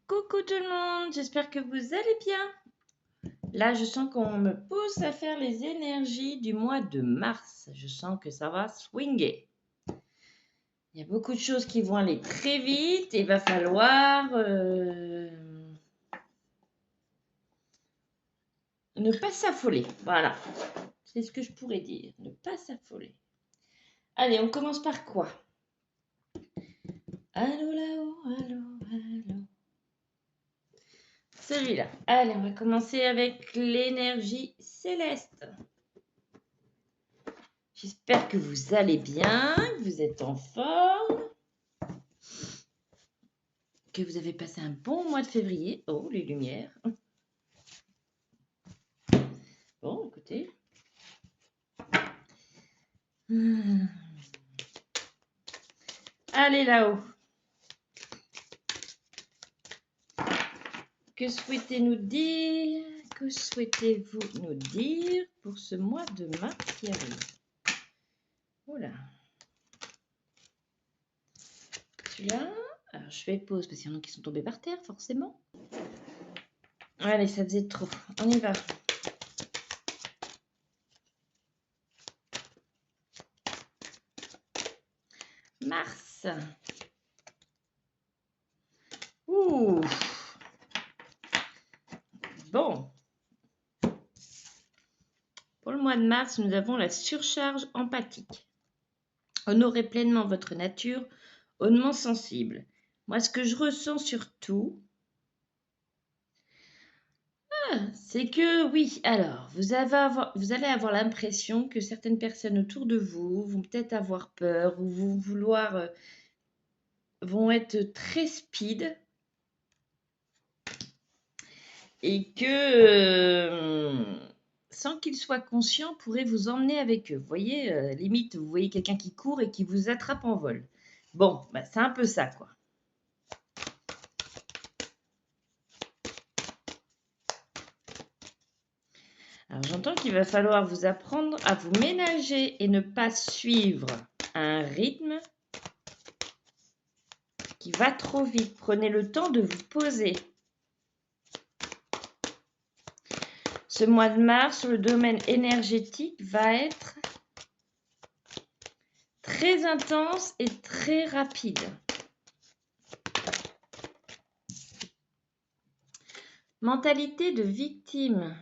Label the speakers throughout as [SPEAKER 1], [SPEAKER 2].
[SPEAKER 1] Coucou tout le monde, j'espère que vous allez bien. Là, je sens qu'on me pousse à faire les énergies du mois de mars. Je sens que ça va swinguer. Il y a beaucoup de choses qui vont aller très vite et il va falloir ne pas s'affoler. Voilà, c'est ce que je pourrais dire, ne pas s'affoler. Allez, on commence par quoi? Allô là-haut, allô, allô. Celui-là. Allez, on va commencer avec l'énergie céleste. J'espère que vous allez bien, que vous êtes en forme, que vous avez passé un bon mois de février. Oh, les lumières. Bon, écoutez. Allez là-haut. Que souhaitez-vous dire? Que souhaitez-vous nous dire pour ce mois de mars qui arrive? Voilà. Celui-là. Alors, je fais pause parce qu'il y en a qui sont tombés par terre, forcément. Allez, ça faisait trop. On y va. Mars. Ouh. Bon. Pour le mois de mars, nous avons la surcharge empathique. Honorez pleinement votre nature, hautement sensible. Moi, ce que je ressens surtout, c'est que oui, alors, vous allez avoir l'impression que certaines personnes autour de vous vont peut-être avoir peur ou vont être très speed et que sans qu'ils soient conscients, pourraient vous emmener avec eux. Vous voyez, limite, vous voyez quelqu'un qui court et qui vous attrape en vol. Bon, bah, c'est un peu ça, quoi. Alors, j'entends qu'il va falloir vous apprendre à vous ménager et ne pas suivre un rythme qui va trop vite. Prenez le temps de vous poser. Ce mois de mars, sur le domaine énergétique, va être très intense et très rapide. Mentalité de victime.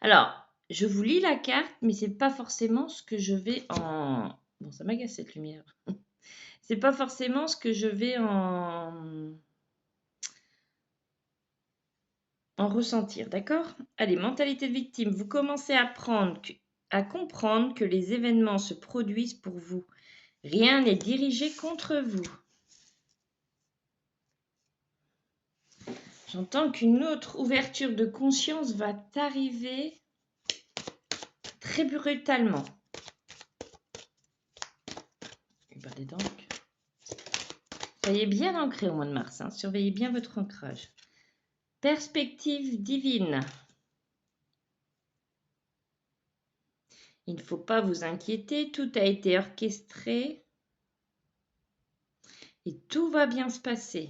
[SPEAKER 1] Alors, je vous lis la carte, mais c'est pas forcément ce que je vais en... Bon, ça m'agace cette lumière. C'est pas forcément ce que je vais en ressentir, d'accord? Allez, mentalité de victime. Vous commencez à comprendre que les événements se produisent pour vous. Rien n'est dirigé contre vous. J'entends qu'une autre ouverture de conscience va arriver très brutalement. Regardez donc. Soyez bien ancré au mois de mars. Hein. Surveillez bien votre ancrage. Perspective divine. Il ne faut pas vous inquiéter. Tout a été orchestré. Et tout va bien se passer.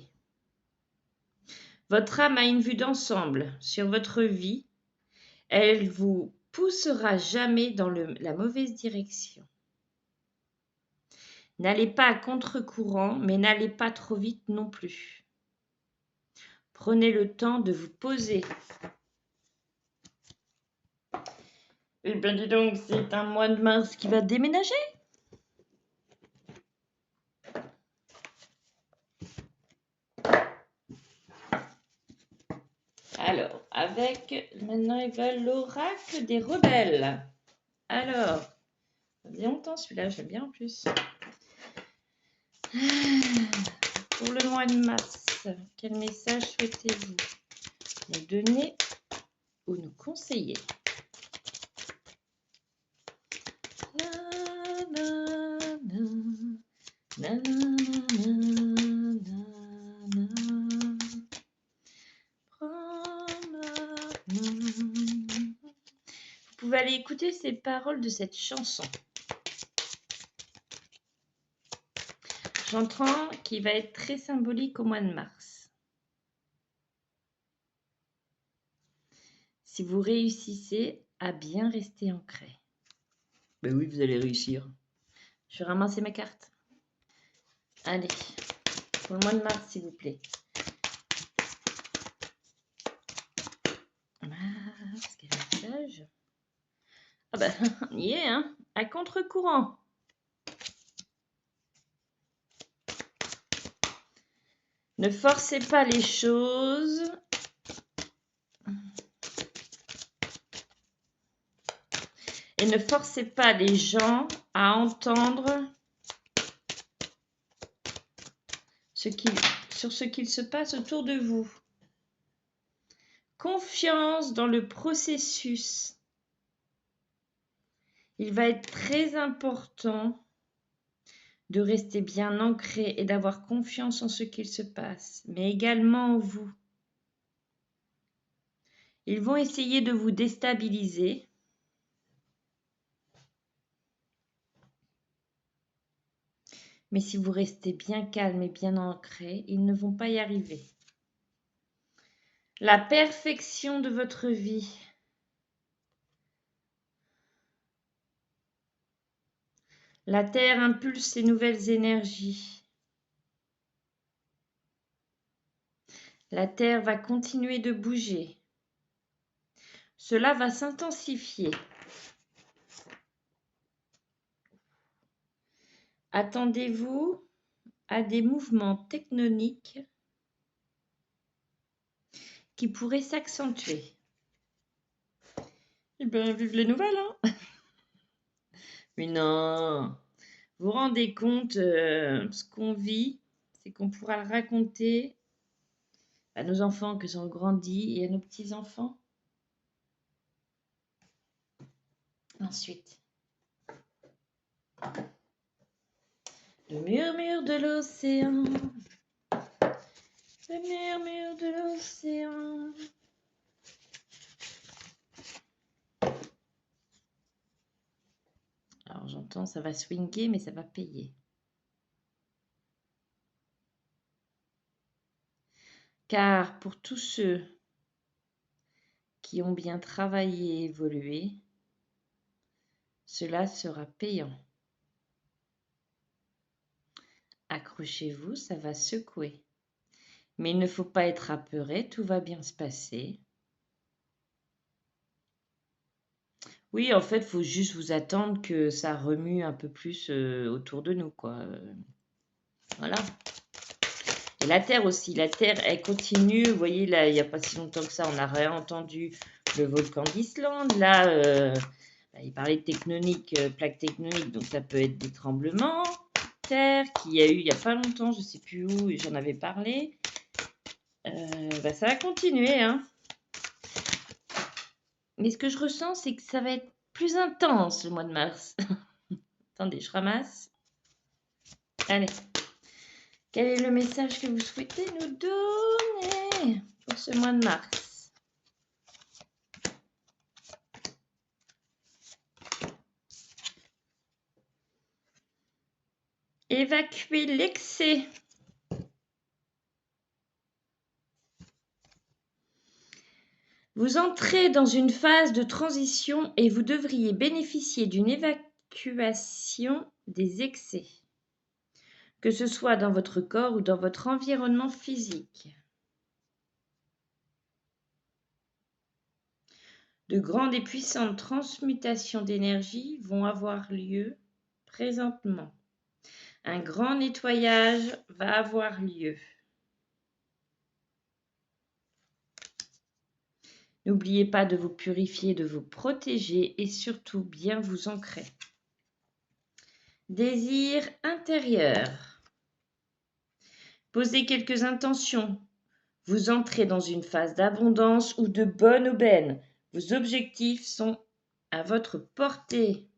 [SPEAKER 1] Votre âme a une vue d'ensemble sur votre vie. Elle vous poussera jamais dans la mauvaise direction. N'allez pas à contre-courant, mais n'allez pas trop vite non plus. Prenez le temps de vous poser. Eh bien, dis donc, c'est un mois de mars qui va déménager. Alors, maintenant, il va l'oracle des rebelles. Alors, ça faisait longtemps celui-là, j'aime bien en plus. Pour le mois de mars, quel message souhaitez-vous nous donner ou nous conseiller? Vous pouvez aller écouter ces paroles de cette chanson. J'entends qu'il va être très symbolique au mois de mars. si vous réussissez à bien rester ancré. Ben oui, vous allez réussir. Je vais ramasser ma carte. Allez, pour le mois de mars, s'il vous plaît. Mars, quel message? Ah ben, on y est, hein. À contre-courant. Ne forcez pas les choses. Et ne forcez pas les gens à entendre sur ce qu'il se passe autour de vous. Confiance dans le processus. Il va être très important de rester bien ancré et d'avoir confiance en ce qu'il se passe, mais également en vous. Ils vont essayer de vous déstabiliser. Mais si vous restez bien calme et bien ancré, ils ne vont pas y arriver. La perfection de votre vie. La Terre impulse ses nouvelles énergies. La Terre va continuer de bouger. Cela va s'intensifier. Attendez-vous à des mouvements tectoniques qui pourraient s'accentuer. Eh bien, vive les nouvelles, hein. Mais non, vous vous rendez compte, ce qu'on vit, c'est qu'on pourra le raconter à nos enfants qui sont grandis et à nos petits-enfants. Ensuite, le murmure de l'océan, le murmure de l'océan. Alors j'entends, ça va swinguer, mais ça va payer. Car pour tous ceux qui ont bien travaillé et évolué, cela sera payant. Accrochez-vous, ça va secouer. Mais il ne faut pas être apeuré, tout va bien se passer. Oui, en fait, il faut juste vous attendre que ça remue un peu plus autour de nous, quoi. Voilà. Et la Terre aussi, la Terre, elle continue. Vous voyez, là, il n'y a pas si longtemps que ça, on a réentendu le volcan d'Islande. Là, il parlait de tectonique, plaques tectoniques, donc ça peut être des tremblements de terre qu'il y a eu il n'y a pas longtemps, je ne sais plus où, j'en avais parlé. Ça va continuer, hein. Mais ce que je ressens, c'est que ça va être plus intense le mois de mars. Attendez, je ramasse. Allez. Quel est le message que vous souhaitez nous donner pour ce mois de mars? Évacuer l'excès. Vous entrez dans une phase de transition et vous devriez bénéficier d'une évacuation des excès, que ce soit dans votre corps ou dans votre environnement physique. De grandes et puissantes transmutations d'énergie vont avoir lieu présentement. Un grand nettoyage va avoir lieu. N'oubliez pas de vous purifier, de vous protéger et surtout bien vous ancrer. Désir intérieur. Posez quelques intentions. Vous entrez dans une phase d'abondance ou de bonne aubaine. Vos objectifs sont à votre portée.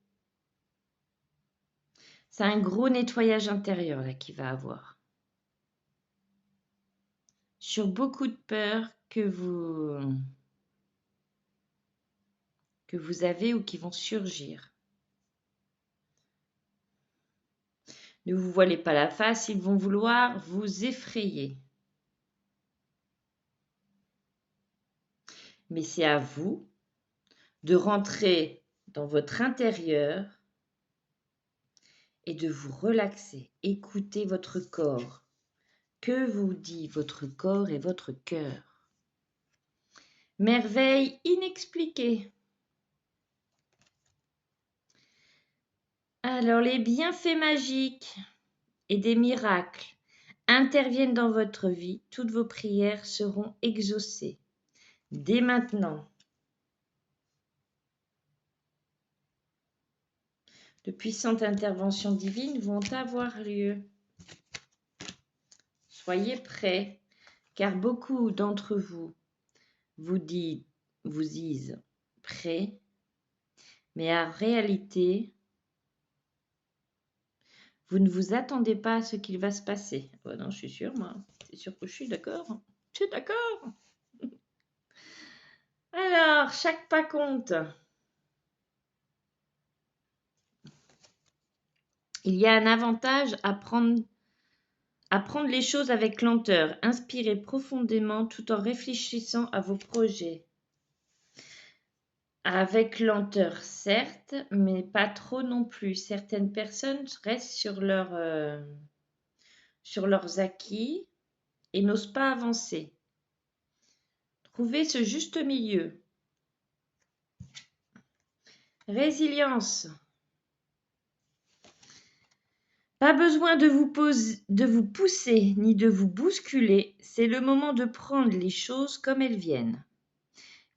[SPEAKER 1] C'est un gros nettoyage intérieur là qu'il va avoir. Sur beaucoup de peurs que vous avez ou qui vont surgir. Ne vous voilez pas la face, ils vont vouloir vous effrayer. Mais c'est à vous de rentrer dans votre intérieur et de vous relaxer. Écoutez votre corps. Que vous dit votre corps et votre cœur? Merveille inexpliquée. Alors, les bienfaits magiques et des miracles interviennent dans votre vie. Toutes vos prières seront exaucées. Dès maintenant, de puissantes interventions divines vont avoir lieu. Soyez prêts, car beaucoup d'entre vous vous disent prêts, mais en réalité, vous ne vous attendez pas à ce qu'il va se passer. Oh non, je suis sûre, moi. C'est sûr que je suis d'accord. Je suis d'accord. Alors, chaque pas compte. Il y a un avantage à prendre les choses avec lenteur. Inspirez profondément tout en réfléchissant à vos projets. Avec lenteur, certes, mais pas trop non plus. Certaines personnes restent sur leurs acquis et n'osent pas avancer. Trouvez ce juste milieu. Résilience. Pas besoin de vous pousser ni de vous bousculer. C'est le moment de prendre les choses comme elles viennent.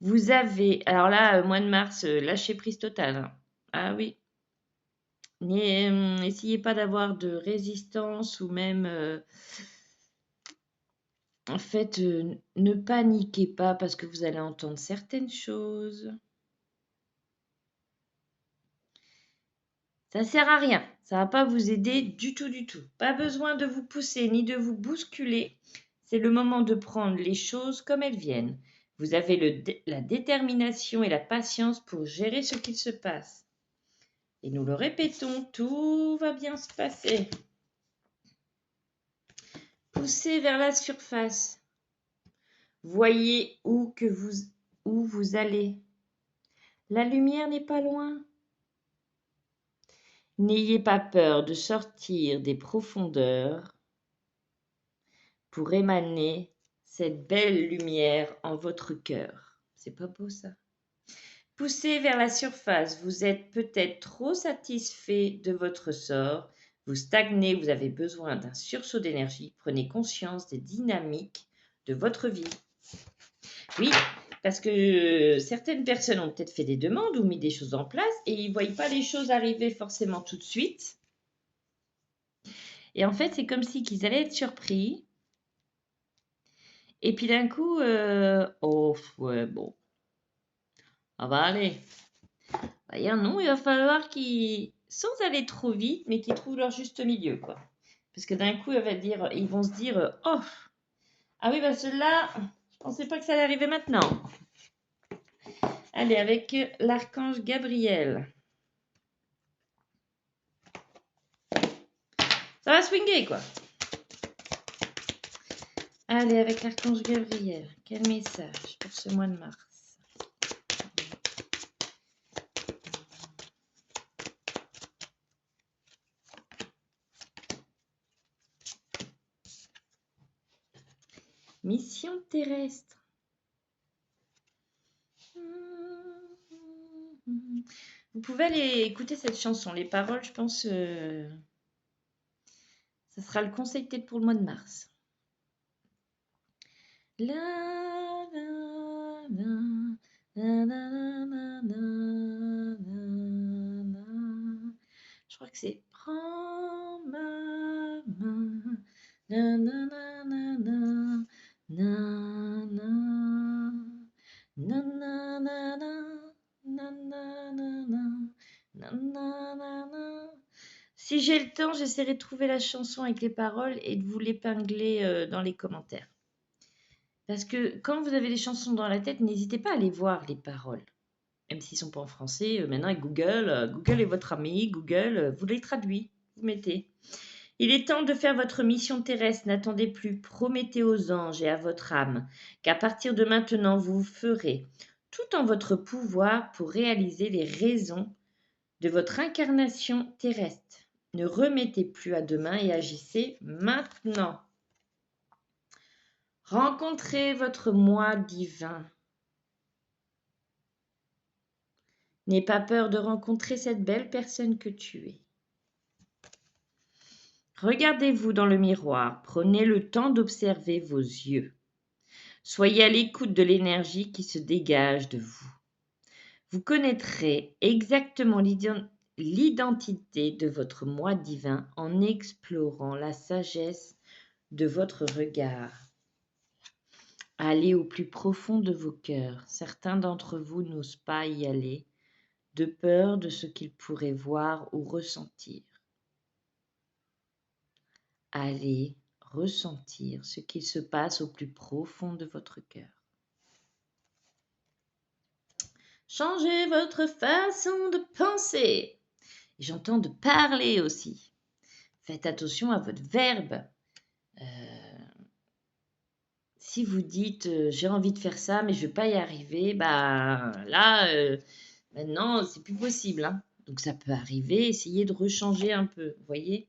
[SPEAKER 1] Vous avez, alors là, mois de mars, lâcher prise totale. Hein. Ah oui. N'essayez pas d'avoir de résistance ou même, en fait, ne paniquez pas parce que vous allez entendre certaines choses. Ça sert à rien. Ça va pas vous aider du tout, du tout. Pas besoin de vous pousser ni de vous bousculer. C'est le moment de prendre les choses comme elles viennent. Vous avez la détermination et la patience pour gérer ce qu'il se passe. Et nous le répétons, tout va bien se passer. Poussez vers la surface. Voyez où vous allez. La lumière n'est pas loin. N'ayez pas peur de sortir des profondeurs pour émaner cette belle lumière en votre cœur. C'est pas beau ça? Poussez vers la surface. Vous êtes peut-être trop satisfait de votre sort. Vous stagnez, vous avez besoin d'un sursaut d'énergie. Prenez conscience des dynamiques de votre vie. Oui, parce que certaines personnes ont peut-être fait des demandes ou mis des choses en place et ils ne voient pas les choses arriver forcément tout de suite. Et en fait, c'est comme si qu'ils allaient être surpris. Et puis d'un coup, oh, ouais, bon, ça va aller. Non, il va falloir qu'ils, sans aller trop vite, mais qu'ils trouvent leur juste milieu, quoi. Parce que d'un coup, ils vont se dire, oh, ah oui, bah celui-là, je pensais pas que ça allait arriver maintenant. Allez, avec l'archange Gabriel. Ça va swinguer, quoi. Allez, avec l'archange Gabriel, quel message pour ce mois de mars? Mission terrestre. Vous pouvez aller écouter cette chanson. Les paroles, je pense, ça sera le conseil peut-être pour le mois de mars. La, la, la, la, la, la, la, la. Je crois que c'est prends ma main. Na, na, na, na, na, na, na, na, na, na, na. Si j'ai le temps, j'essaierai de trouver la chanson avec les paroles et de vous l'épingler dans les commentaires. Parce que quand vous avez les chansons dans la tête, n'hésitez pas à aller voir les paroles. Même s'ils ne sont pas en français, maintenant avec Google, Google est votre ami, Google, vous les traduit, vous mettez. Il est temps de faire votre mission terrestre. N'attendez plus. Promettez aux anges et à votre âme qu'à partir de maintenant, vous ferez tout en votre pouvoir pour réaliser les raisons de votre incarnation terrestre. Ne remettez plus à demain et agissez maintenant. Rencontrez votre moi divin. N'aie pas peur de rencontrer cette belle personne que tu es. Regardez-vous dans le miroir, prenez le temps d'observer vos yeux. Soyez à l'écoute de l'énergie qui se dégage de vous. Vous connaîtrez exactement l'identité de votre moi divin en explorant la sagesse de votre regard. Allez au plus profond de vos cœurs. Certains d'entre vous n'osent pas y aller, de peur de ce qu'ils pourraient voir ou ressentir. Allez ressentir ce qu'il se passe au plus profond de votre cœur. Changez votre façon de penser. Et j'entends de parler aussi. Faites attention à votre verbe. Si vous dites j'ai envie de faire ça mais je ne vais pas y arriver, là maintenant c'est plus possible. Hein. Donc ça peut arriver, essayez de rechanger un peu, voyez.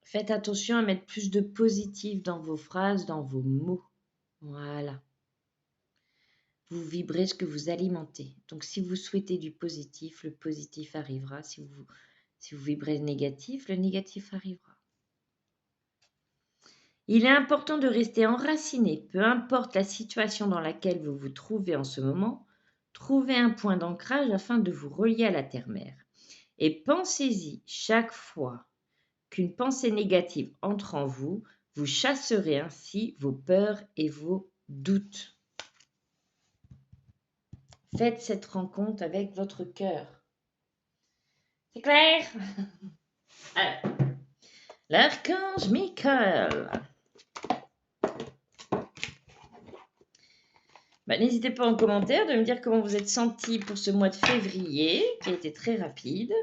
[SPEAKER 1] Faites attention à mettre plus de positif dans vos phrases, dans vos mots. Voilà. Vous vibrez ce que vous alimentez. Donc si vous souhaitez du positif, le positif arrivera. Si vous vibrez négatif, le négatif arrivera. Il est important de rester enraciné, peu importe la situation dans laquelle vous vous trouvez en ce moment. Trouvez un point d'ancrage afin de vous relier à la terre-mère. Et pensez-y chaque fois qu'une pensée négative entre en vous, vous chasserez ainsi vos peurs et vos doutes. Faites cette rencontre avec votre cœur. C'est clair? Alors, l'archange Michael. N'hésitez pas en commentaire de me dire comment vous êtes senti pour ce mois de février, qui a été très rapide.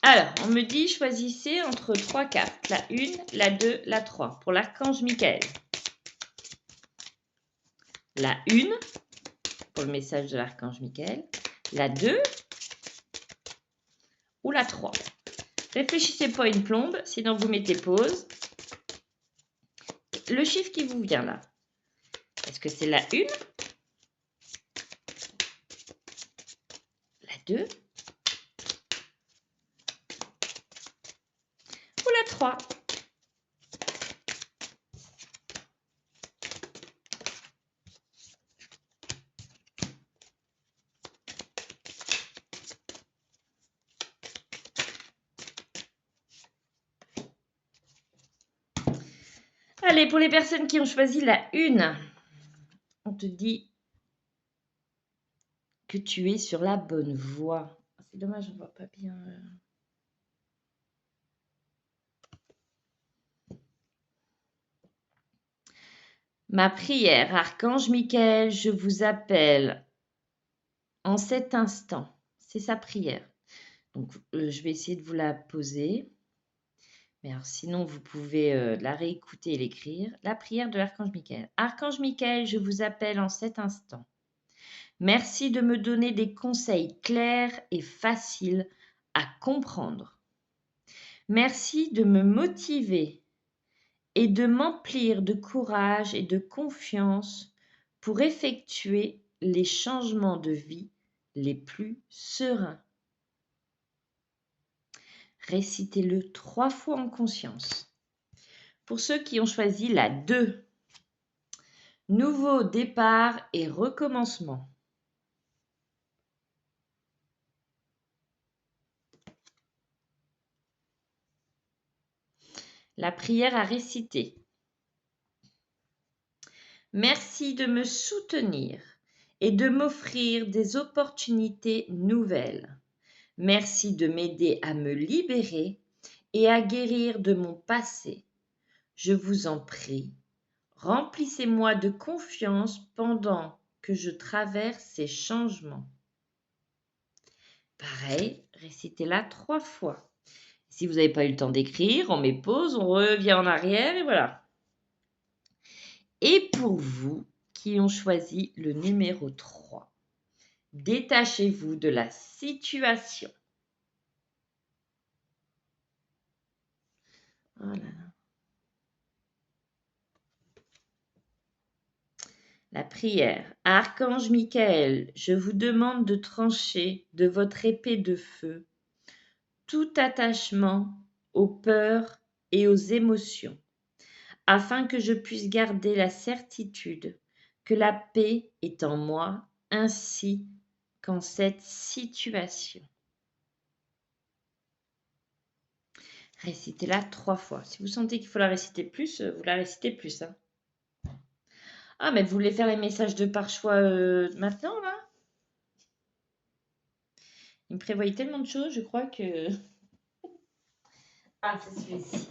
[SPEAKER 1] Alors, on me dit choisissez entre 3 cartes, la 1, la 2, la 3, pour l'archange Michael. La 1, pour le message de l'archange Michael, la 2 ou la 3. Réfléchissez pas une plombe, sinon vous mettez pause. Le chiffre qui vous vient là, est-ce que c'est la 1, la 2 ou la 3? Allez, pour les personnes qui ont choisi la 1, on te dit que tu es sur la bonne voie. C'est dommage, je ne vois pas bien. Ma prière, archange Michael, je vous appelle en cet instant. C'est sa prière. Donc, je vais essayer de vous la poser. Mais alors, sinon, vous pouvez la réécouter et l'écrire. La prière de l'archange Michael. Archange Michael, je vous appelle en cet instant. Merci de me donner des conseils clairs et faciles à comprendre. Merci de me motiver et de m'emplir de courage et de confiance pour effectuer les changements de vie les plus sereins. Récitez-le 3 fois en conscience. Pour ceux qui ont choisi la 2, nouveau départ et recommencement. La prière à réciter. Merci de me soutenir et de m'offrir des opportunités nouvelles. Merci de m'aider à me libérer et à guérir de mon passé. Je vous en prie, Remplissez-moi de confiance pendant que je traverse ces changements. Pareil, récitez-la 3 fois. Si vous n'avez pas eu le temps d'écrire, on met pause, on revient en arrière et voilà. Et pour vous qui ont choisi le numéro 3, détachez-vous de la situation. Voilà. La prière. Archange Michael, je vous demande de trancher de votre épée de feu tout attachement aux peurs et aux émotions, afin que je puisse garder la certitude que la paix est en moi ainsi qu'en cette situation. Récitez-la 3 fois. Si vous sentez qu'il faut la réciter plus, vous la récitez plus. Hein. Ah, mais vous voulez faire les messages de par choix maintenant, là? Il me prévoyait tellement de choses, je crois que... Ah, c'est celui-ci.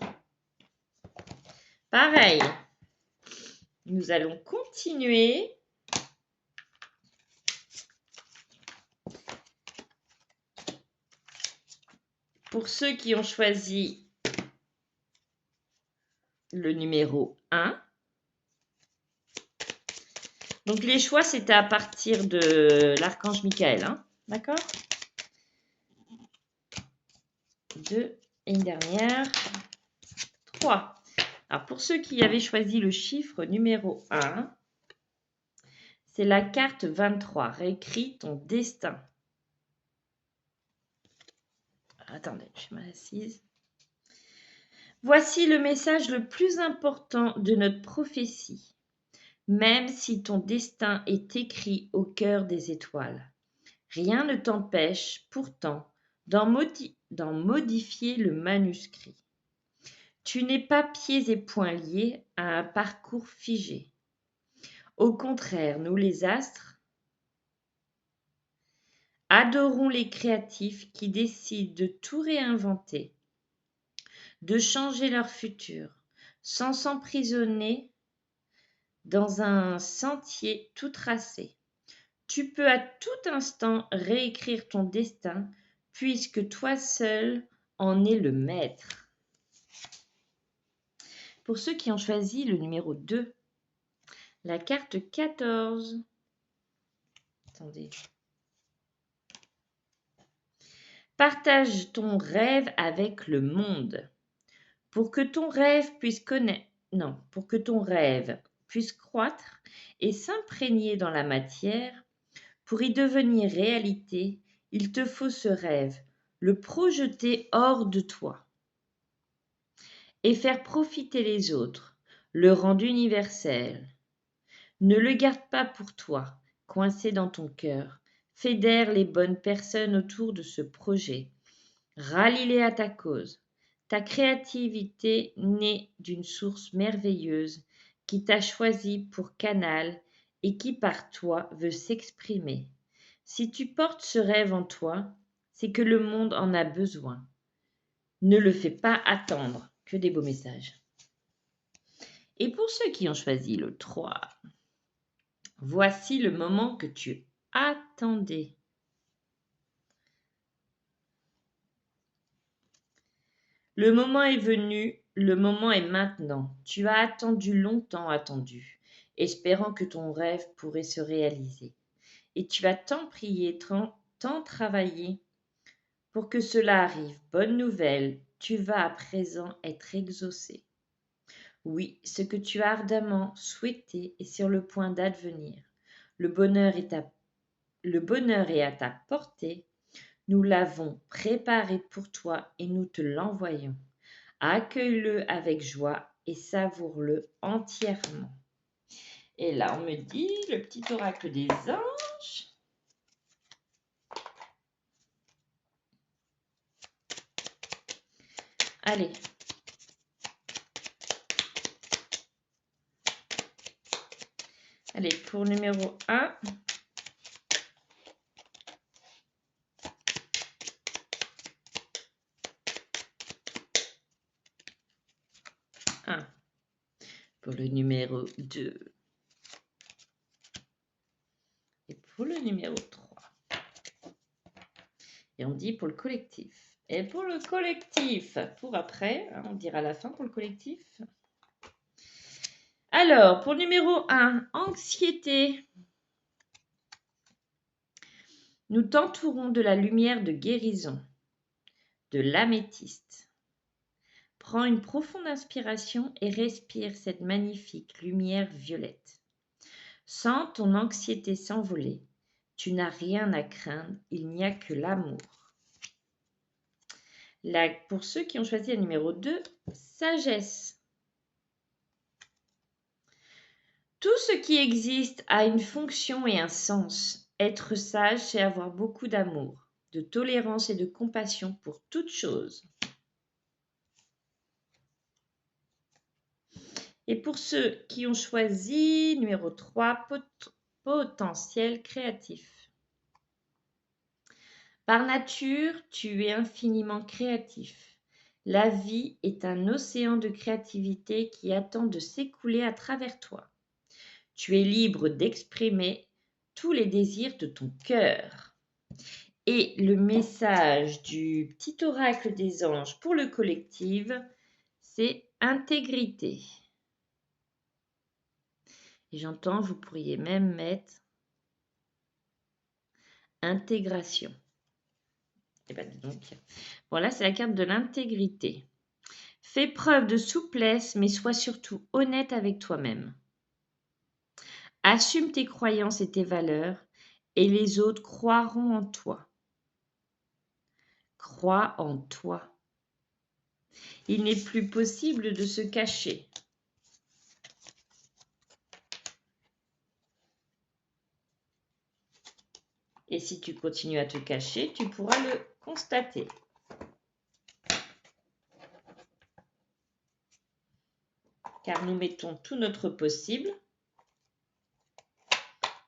[SPEAKER 1] Pareil. Nous allons continuer. Pour ceux qui ont choisi le numéro 1. Donc les choix, c'était à partir de l'archange Michael. Hein, d'accord? 2 et une dernière. 3. Alors pour ceux qui avaient choisi le chiffre numéro 1, c'est la carte 23. Réécris ton destin. Attendez, je suis mal assise. Voici le message le plus important de notre prophétie. Même si ton destin est écrit au cœur des étoiles, rien ne t'empêche pourtant d'en modifier le manuscrit. Tu n'es pas pieds et poings liés à un parcours figé. Au contraire, nous les astres adorons les créatifs qui décident de tout réinventer, de changer leur futur, sans s'emprisonner dans un sentier tout tracé. Tu peux à tout instant réécrire ton destin, puisque toi seul en es le maître. Pour ceux qui ont choisi le numéro 2, la carte 14. Attendez. Partage ton rêve avec le monde. Pour que ton rêve puisse pour que ton rêve puisse croître et s'imprégner dans la matière, pour y devenir réalité, il te faut ce rêve, le projeter hors de toi et faire profiter les autres, le rendre universel. Ne le garde pas pour toi, coincé dans ton cœur. Fédère les bonnes personnes autour de ce projet. Rallie-les à ta cause. Ta créativité naît d'une source merveilleuse qui t'a choisi pour canal et qui par toi veut s'exprimer. Si tu portes ce rêve en toi, c'est que le monde en a besoin. Ne le fais pas attendre que des beaux messages. Et pour ceux qui ont choisi le 3, voici le moment que tu attendais. Le moment est venu, le moment est maintenant. Tu as attendu longtemps attendu, espérant que ton rêve pourrait se réaliser. Et tu as tant prié, tant travaillé pour que cela arrive. Bonne nouvelle, tu vas à présent être exaucé. Oui, ce que tu as ardemment souhaité est sur le point d'advenir. Le bonheur est à ta portée. Nous l'avons préparé pour toi et nous te l'envoyons. Accueille-le avec joie et savoure-le entièrement. Et là, on me dit le petit oracle des anges. Allez. Allez, pour numéro 1. pour le numéro 2 et pour le numéro 3. Et on dit pour le collectif. Et pour le collectif, pour après, hein, on dira à la fin pour le collectif. Alors, pour le numéro 1, anxiété. Nous t'entourons de la lumière de guérison, de l'améthyste. Prends une profonde inspiration et respire cette magnifique lumière violette. Sens ton anxiété s'envoler. Tu n'as rien à craindre, il n'y a que l'amour. Là, pour ceux qui ont choisi le numéro 2, sagesse. Tout ce qui existe a une fonction et un sens. Être sage, c'est avoir beaucoup d'amour, de tolérance et de compassion pour toute chose. Et pour ceux qui ont choisi numéro 3, potentiel créatif. Par nature, tu es infiniment créatif. La vie est un océan de créativité qui attend de s'écouler à travers toi. Tu es libre d'exprimer tous les désirs de ton cœur. Et le message du petit oracle des anges pour le collectif, c'est intégrité. Et j'entends, vous pourriez même mettre intégration. Et bien dis donc. Voilà, c'est la carte de l'intégrité. Fais preuve de souplesse, mais sois surtout honnête avec toi-même. Assume tes croyances et tes valeurs, et les autres croiront en toi. Crois en toi. Il n'est plus possible de se cacher. Et si tu continues à te cacher, tu pourras le constater. Car nous mettons tout notre possible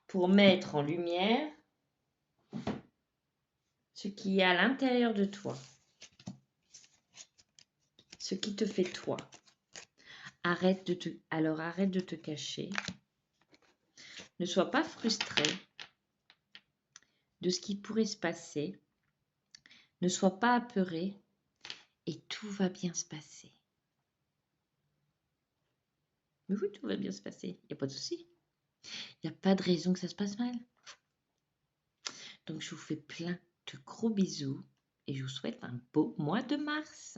[SPEAKER 1] pour mettre en lumière ce qui est à l'intérieur de toi, ce qui te fait toi. Alors arrête de te cacher. Ne sois pas frustré de ce qui pourrait se passer. Ne sois pas apeuré et tout va bien se passer. Mais oui, tout va bien se passer. Il n'y a pas de souci. Il n'y a pas de raison que ça se passe mal. Donc, je vous fais plein de gros bisous et je vous souhaite un beau mois de mars.